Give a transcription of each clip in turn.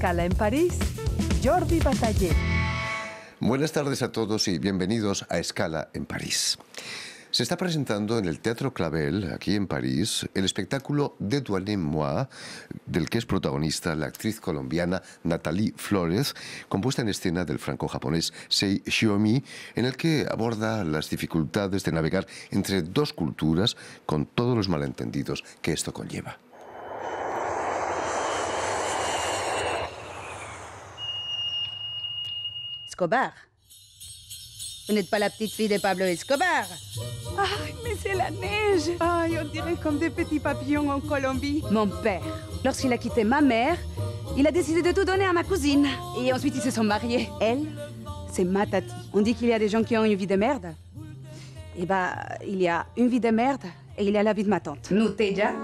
Escala en París, Jordi Bataller. Buenas tardes a todos y bienvenidos a Escala en París. Se está presentando en el Teatro Clavel, aquí en París, el espectáculo Dédouanez-moi, del que es protagonista la actriz colombiana Nathalie Flores, compuesta en escena del franco-japonés Sei Shiomi, en el que aborda las dificultades de navegar entre dos culturas con todos los malentendidos que esto conlleva. Escobar. Vous n'êtes pas la petite fille de Pablo Escobar. Ay, mais c'est la neige. Ay, on dirait comme des petits papillons en Colombie. Mon père, lorsqu'il a quitté ma mère, il a décidé de tout donner à ma cousine. Et ensuite, ils se sont mariés. Elle, c'est ma tati. On dit qu'il y a des gens qui ont une vie de merde. Eh ben, il y a une vie de merde et il y a la vie de ma tante. Nutella.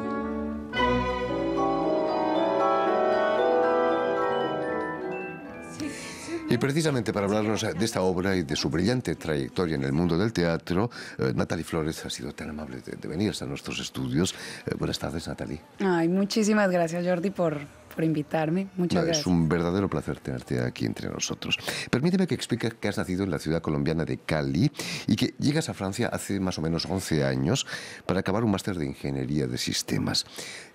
Y precisamente para hablarnos de esta obra y de su brillante trayectoria en el mundo del teatro, Nathalie Flores ha sido tan amable de venir hasta nuestros estudios. Buenas tardes, Nathalie. Ay, muchísimas gracias, Jordi, por invitarme. Muchas gracias. Es un verdadero placer tenerte aquí entre nosotros. Permíteme que explique que has nacido en la ciudad colombiana de Cali y que llegas a Francia hace más o menos 11 años para acabar un máster de Ingeniería de Sistemas.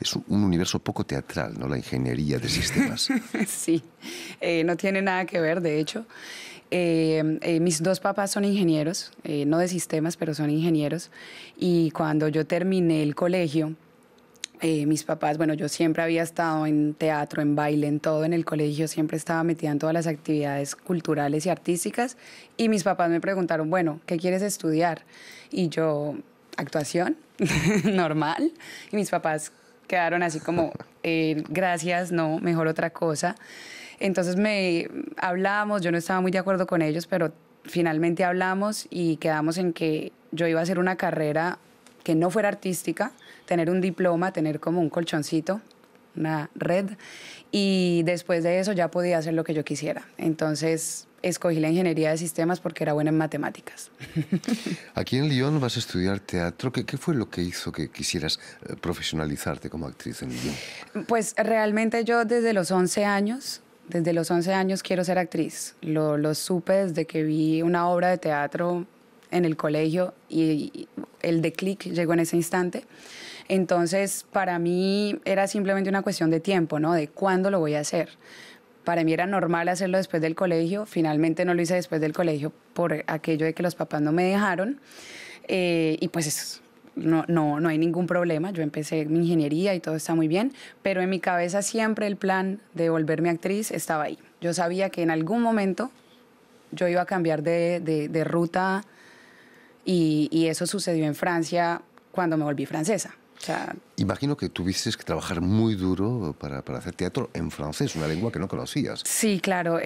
Es un universo poco teatral, ¿no? La ingeniería de sistemas. Sí, no tiene nada que ver, de hecho. Mis dos papás son ingenieros, no de sistemas, pero son ingenieros. Y cuando yo terminé el colegio, mis papás, bueno, yo siempre había estado en teatro, en baile, en todo en el colegio, siempre estaba metida en todas las actividades culturales y artísticas. Y mis papás me preguntaron, bueno, ¿qué quieres estudiar? Y yo, actuación, normal. Y mis papás quedaron así como, gracias, no, mejor otra cosa. Entonces hablamos, yo no estaba muy de acuerdo con ellos, pero finalmente hablamos y quedamos en que yo iba a hacer una carrera que no fuera artística, tener un diploma, tener como un colchoncito, una red, y después de eso ya podía hacer lo que yo quisiera. Entonces escogí la ingeniería de sistemas porque era buena en matemáticas. Aquí en Lyon vas a estudiar teatro. ¿Qué fue lo que hizo que quisieras profesionalizarte como actriz en Lyon? Pues realmente yo desde los 11 años quiero ser actriz. Lo supe desde que vi una obra de teatro en el colegio y el declic llegó en ese instante. Entonces, para mí era simplemente una cuestión de tiempo, ¿no? De cuándo lo voy a hacer. Para mí era normal hacerlo después del colegio. Finalmente no lo hice después del colegio por aquello de que los papás no me dejaron. Y pues no hay ningún problema. Yo empecé mi ingeniería y todo está muy bien. Pero en mi cabeza siempre el plan de volverme actriz estaba ahí. Yo sabía que en algún momento yo iba a cambiar de ruta y eso sucedió en Francia cuando me volví francesa. O sea, imagino que tuviste que trabajar muy duro para hacer teatro en francés, una lengua que no conocías. Sí, claro.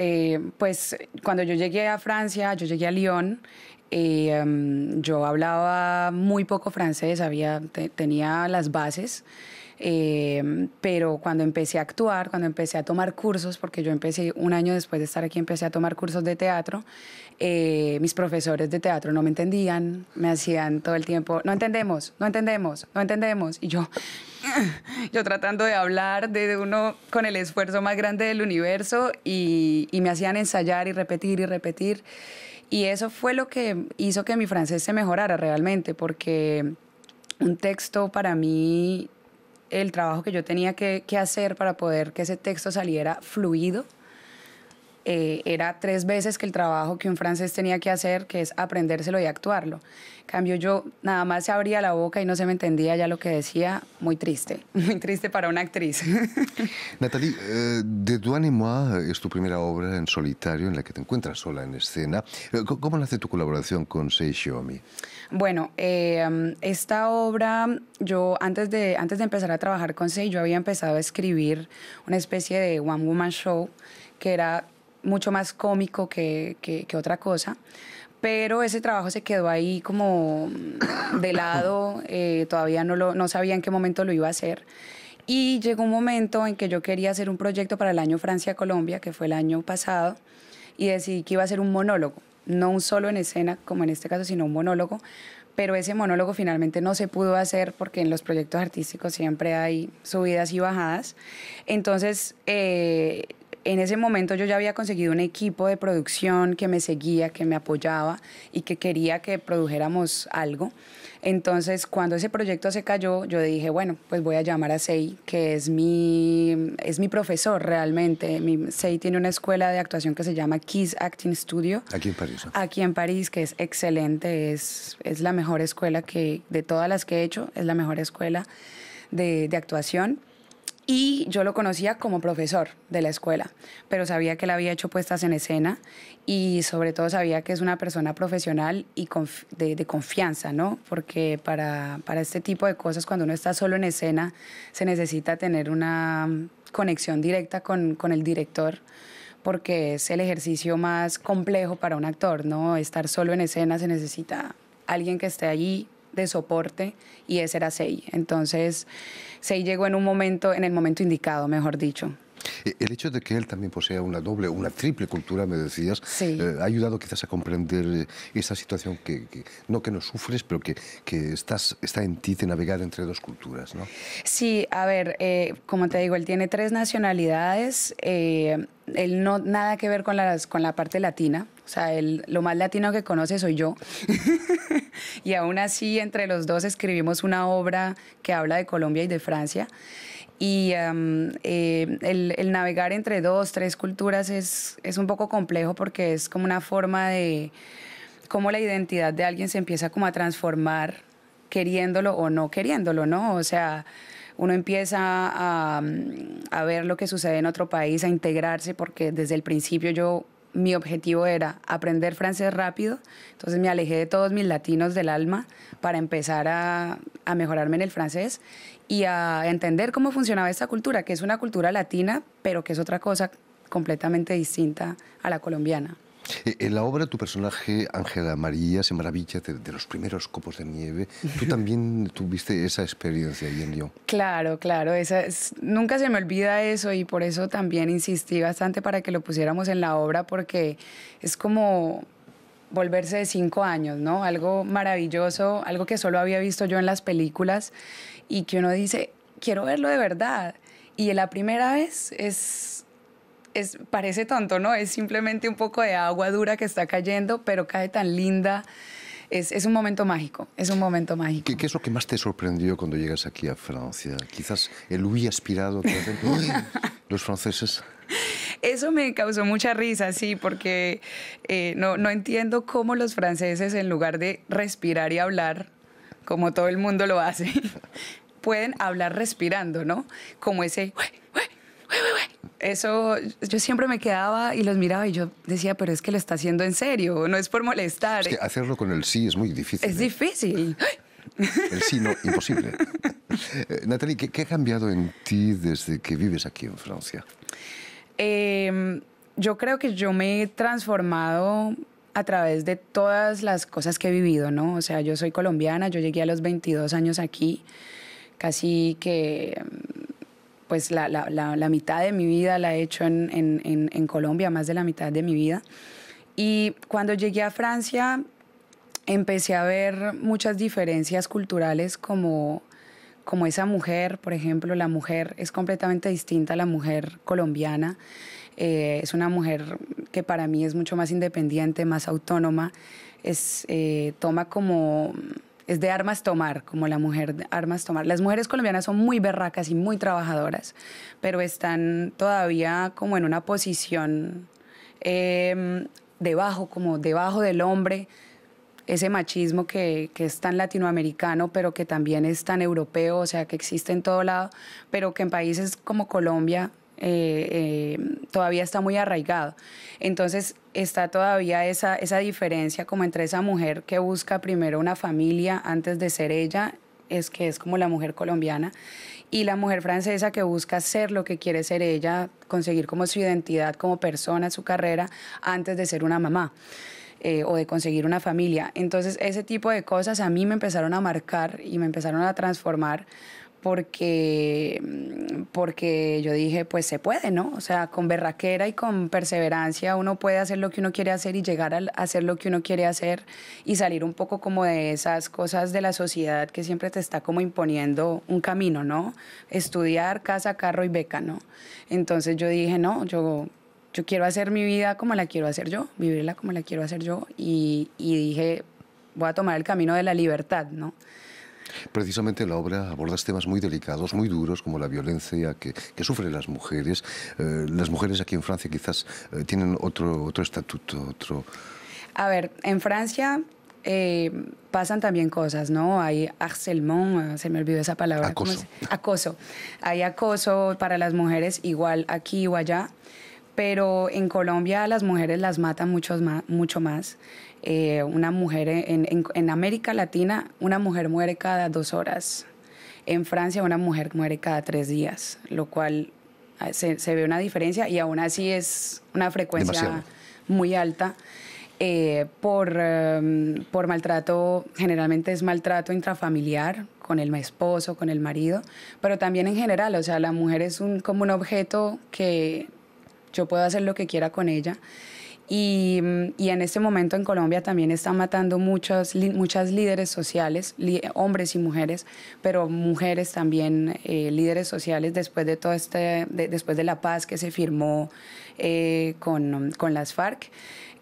Pues cuando yo llegué a Francia, yo llegué a Lyon, yo hablaba muy poco francés, tenía las bases, pero cuando empecé a actuar, cuando empecé a tomar cursos, porque yo empecé un año después de estar aquí, empecé a tomar cursos de teatro, mis profesores de teatro no me entendían, me hacían todo el tiempo, no entendemos, no entendemos, no entendemos, y yo tratando de hablar de uno con el esfuerzo más grande del universo y me hacían ensayar y repetir y repetir, y eso fue lo que hizo que mi francés se mejorara realmente, porque un texto para mí, el trabajo que yo tenía que hacer para poder que ese texto saliera fluido, era 3 veces que el trabajo que un francés tenía que hacer, que es aprendérselo y actuarlo. En cambio, yo nada más se abría la boca y no se me entendía ya lo que decía. Muy triste para una actriz. Nathalie, Dédouanez-moi es tu primera obra en solitario en la que te encuentras sola en escena. ¿Cómo nace tu colaboración con Sei Shiomi? Bueno, esta obra, yo antes de empezar a trabajar con Sei, yo había empezado a escribir una especie de one woman show que era mucho más cómico que otra cosa, pero ese trabajo se quedó ahí como de lado, todavía no sabía en qué momento lo iba a hacer, y llegó un momento en que yo quería hacer un proyecto para el año Francia-Colombia, que fue el año pasado, y decidí que iba a ser un monólogo, no un solo en escena, como en este caso, sino un monólogo, pero ese monólogo finalmente no se pudo hacer porque en los proyectos artísticos siempre hay subidas y bajadas. Entonces, en ese momento yo ya había conseguido un equipo de producción que me seguía, que me apoyaba y que quería que produjéramos algo. Entonces, cuando ese proyecto se cayó, yo dije, bueno, pues voy a llamar a Sei, que es mi profesor realmente. Sei tiene una escuela de actuación que se llama Kiss Acting Studio. Aquí en París, ¿no? Aquí en París, que es excelente, es la mejor escuela de todas las que he hecho, es la mejor escuela de actuación. Y yo lo conocía como profesor de la escuela, pero sabía que él había hecho puestas en escena y sobre todo sabía que es una persona profesional y de confianza, ¿no? Porque para este tipo de cosas, cuando uno está solo en escena, se necesita tener una conexión directa con el director, porque es el ejercicio más complejo para un actor, ¿no? Estar solo en escena, se necesita alguien que esté allí de soporte, y ese era Sei. Entonces, Sei llegó en el momento indicado, mejor dicho. El hecho de que él también posea una doble, una triple cultura, me decías, sí. Ha ayudado quizás a comprender esa situación no que no sufres, pero que está en ti de navegar entre dos culturas, ¿no? Sí, a ver, como te digo, él tiene 3 nacionalidades, él no nada que ver con la parte latina. O sea, lo más latino que conoce soy yo. Y aún así, entre los dos escribimos una obra que habla de Colombia y de Francia. Y el navegar entre 2, 3 culturas es un poco complejo, porque es como una forma de cómo la identidad de alguien se empieza como a transformar, queriéndolo o no queriéndolo, ¿no? O sea, uno empieza a ver lo que sucede en otro país, a integrarse, porque desde el principio mi objetivo era aprender francés rápido, entonces me alejé de todos mis latinos del alma para empezar a mejorarme en el francés y a entender cómo funcionaba esta cultura, que es una cultura latina, pero que es otra cosa completamente distinta a la colombiana. En la obra, tu personaje, Ángela María, se maravilla de los primeros copos de nieve. ¿Tú también tuviste esa experiencia ahí en Lyon? Claro, claro. Nunca se me olvida eso, y por eso también insistí bastante para que lo pusiéramos en la obra, porque es como volverse de 5 años, ¿no? Algo maravilloso, algo que solo había visto yo en las películas y que uno dice, quiero verlo de verdad. Y la primera vez parece tonto, ¿no? Es simplemente un poco de agua dura que está cayendo, pero cae tan linda. Es un momento mágico, es un momento mágico. ¿Qué es lo que más te sorprendió cuando llegas aquí a Francia? Quizás el huir aspirado que hacen los franceses. Eso me causó mucha risa, sí, porque no entiendo cómo los franceses, en lugar de respirar y hablar, como todo el mundo lo hace, pueden hablar respirando, ¿no? Como ese... Eso, yo siempre me quedaba y los miraba y yo decía, pero es que lo está haciendo en serio, no es por molestar. Es que hacerlo con el sí es muy difícil. Es difícil. El sí, no, imposible. Nathalie, ¿qué ha cambiado en ti desde que vives aquí en Francia? Yo creo que yo me he transformado a través de todas las cosas que he vivido, ¿no? O sea, yo soy colombiana, yo llegué a los 22 años aquí, casi que... pues la mitad de mi vida la he hecho en Colombia, más de la mitad de mi vida. Y cuando llegué a Francia empecé a ver muchas diferencias culturales, como esa mujer, por ejemplo. La mujer es completamente distinta a la mujer colombiana. Es una mujer que para mí es mucho más independiente, más autónoma. Toma como... es de armas tomar, como la mujer de armas tomar. Las mujeres colombianas son muy berracas y muy trabajadoras, pero están todavía como en una posición debajo del hombre, ese machismo que es tan latinoamericano, pero que también es tan europeo, o sea, que existe en todo lado, pero que en países como Colombia todavía está muy arraigado. Entonces está todavía esa diferencia como entre esa mujer que busca primero una familia antes de ser ella, que es como la mujer colombiana, y la mujer francesa que busca ser lo que quiere ser ella, conseguir como su identidad como persona, su carrera, antes de ser una mamá. O de conseguir una familia. Entonces ese tipo de cosas a mí me empezaron a marcar y me empezaron a transformar, porque yo dije, pues se puede, ¿no? O sea, con berraquera y con perseverancia uno puede hacer lo que uno quiere hacer y llegar a hacer lo que uno quiere hacer y salir un poco como de esas cosas de la sociedad que siempre te está como imponiendo un camino, ¿no? Estudiar, casa, carro y beca, ¿no? Entonces yo dije, no, yo quiero hacer mi vida como la quiero hacer yo, vivirla como la quiero hacer yo y dije, voy a tomar el camino de la libertad, ¿no? Precisamente la obra aborda temas muy delicados, muy duros, como la violencia que sufren las mujeres. Las mujeres aquí en Francia quizás tienen otro estatuto, otro... A ver, en Francia pasan también cosas, ¿no? Hay harcèlement, se me olvidó esa palabra. Acoso. Acoso. Hay acoso para las mujeres igual aquí o allá, pero en Colombia a las mujeres las matan mucho más. Una mujer en América Latina, una mujer muere cada 2 horas. En Francia una mujer muere cada 3 días, lo cual se ve una diferencia y aún así es una frecuencia demasiado muy alta. Por maltrato, generalmente es maltrato intrafamiliar con el esposo, con el marido, pero también en general, o sea, la mujer es como un objeto que yo puedo hacer lo que quiera con ella. Y en este momento en Colombia también están matando muchas líderes sociales, hombres y mujeres, pero mujeres también, líderes sociales después de todo después de la paz que se firmó con las FARC.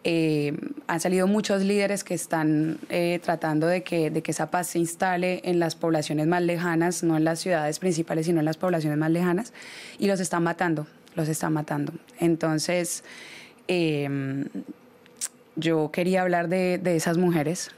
Han salido muchos líderes que están tratando de que esa paz se instale en las poblaciones más lejanas, no en las ciudades principales, sino en las poblaciones más lejanas, y los están matando. Entonces, yo quería hablar de esas mujeres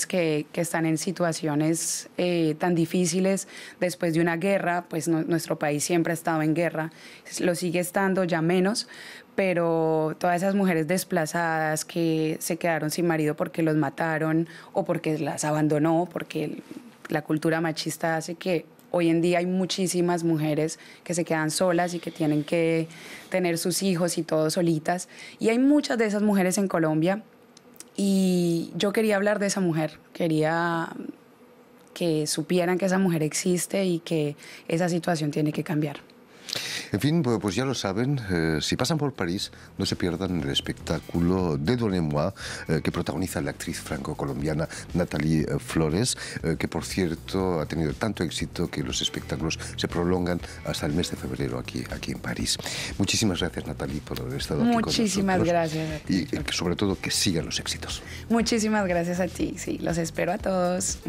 que están en situaciones tan difíciles después de una guerra. Pues nuestro país siempre ha estado en guerra, lo sigue estando, ya menos, pero todas esas mujeres desplazadas que se quedaron sin marido porque los mataron o porque las abandonó, porque la cultura machista hace que hoy en día hay muchísimas mujeres que se quedan solas y que tienen que tener sus hijos y todo solitas. Y hay muchas de esas mujeres en Colombia y yo quería hablar de esa mujer. Quería que supieran que esa mujer existe y que esa situación tiene que cambiar. En fin, pues ya lo saben, si pasan por París, no se pierdan el espectáculo Dédouanez-moi, que protagoniza la actriz franco-colombiana Nathalie Flores, que por cierto ha tenido tanto éxito que los espectáculos se prolongan hasta el mes de febrero aquí en París. Muchísimas gracias, Nathalie, por haber estado aquí con nosotros. Muchísimas gracias a ti. Y sobre todo que sigan los éxitos. Muchísimas gracias a ti, sí, los espero a todos.